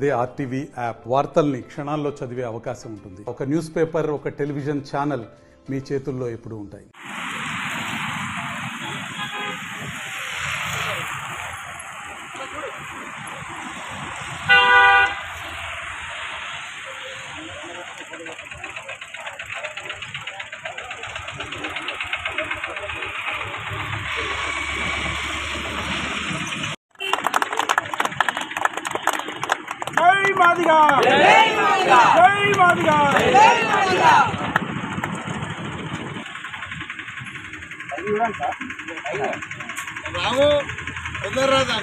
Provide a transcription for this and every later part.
అదే RTV app వార్తల్ని క్షణాల్లో చదివే అవకాశం ఉంటుంది. ఒక న్యూస్ పేపర్, ఒక టెలివిజన్ ఛానల్ మీ చేతుల్లో ఎప్పుడూ ఉంటాయి. जय मादिगा जय मादिगा जय मादिगा जय मादिगा रामू उधर राजा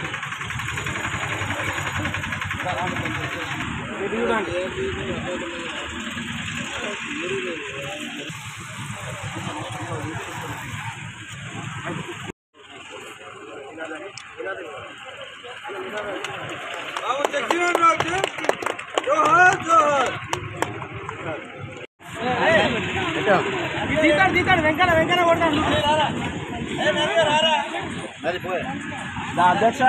अध्यक्ष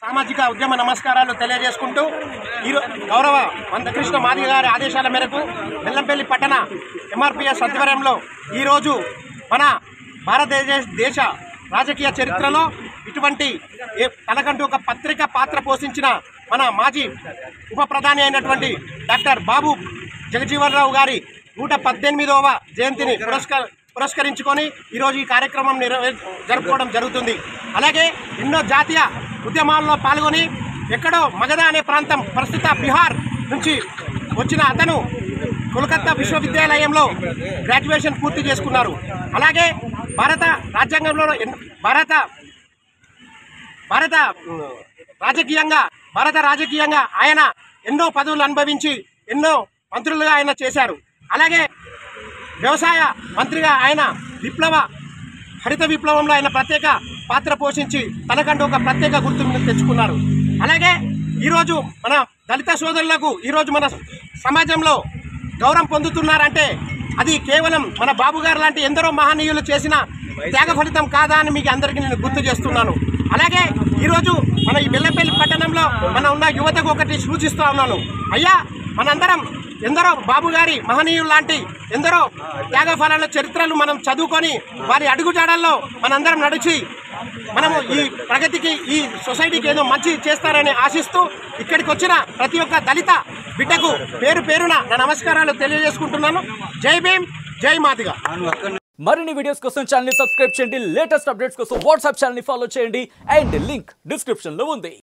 సామాజిక ఉద్యమ నమస్కారాలు తెలియజేసుకుంటూ గౌరవ మందకృష్ణ మాదిగ గారి ఆదేశాల మేరకు బెల్లంపల్లి పట్టణ ఎంఆర్పీఎస్ ఆధ్వర్యంలో ఈరోజు మన భారతదేశ రాజకీయ చరిత్రలో ఇటువంటి తనకంటూ ఒక పత్రిక పాత్ర పోషించిన మన మాజీ ఉప ప్రధాని అయినటువంటి డాక్టర్ బాబు జగజీవన్ రావు గారి 118వ జయంతిని పురస్కరించుకొని ఈరోజు ఈ కార్యక్రమం జరుపుకోవడం జరుగుతుంది. అలాగే ఎన్నో జాతీయ ఉద్యమాల్లో పాల్గొని ఎక్కడో మగధ అనే ప్రాంతం ప్రస్తుత బీహార్ నుంచి వచ్చిన అతను కోల్కతా విశ్వవిద్యాలయంలో గ్రాడ్యుయేషన్ పూర్తి చేసుకున్నారు. అలాగే భారత రాజకీయంగా ఆయన ఎన్నో పదవులు అనుభవించి ఎన్నో మంత్రులుగా ఆయన చేశారు. అలాగే వ్యవసాయ మంత్రిగా ఆయన హరిత విప్లవంలో ఆయన ప్రత్యేక పాత్ర పోషించి తనకంటూ ఒక ప్రత్యేక గుర్తింపు తెచ్చుకున్నారు. అలాగే ఈరోజు మన దళిత సోదరులకు ఈరోజు మన సమాజంలో గౌరవం పొందుతున్నారంటే అది కేవలం మన బాబు గారు లాంటి ఎందరో మహనీయులు చేసిన త్యాగ ఫలితం కాదా అని మీకు అందరికీ నేను గుర్తు చేస్తున్నాను. అలాగే ఈరోజు మన ఈ బెల్లంపల్లి పట్టణంలో మన ఉన్న యువతకు ఒకటి సూచిస్తూ ఉన్నాను. అయ్యా, మనందరం ఎందరో బాబు గారి మహనీయులు లాంటి ఎందరో త్యాగ ఫలాల చరిత్రలు మనం చదువుకొని వారి అడుగుజాడల్లో మనందరం నడిచి మనము ఈ ప్రగతికి, ఈ సొసైటీకి ఏదో మంచి చేస్తారని ఆశిస్తూ ఇక్కడికి వచ్చిన ప్రతి ఒక్క దళిత బిడ్డకు పేరు పేరున నా నమస్కారాలు తెలియజేసుకుంటున్నాను. జై భీమ్, జై మాదిగ. మరిన్ని వీడియోస్ కోసం ఛానల్ ని సబ్స్క్రైబ్ చేయండి. లేటెస్ట్ అప్డేట్స్ కోసం వాట్సాప్ ఛానల్ ని ఫాలో చేయండి. అండ్ లింక్ డిస్క్రిప్షన్ లో ఉంది.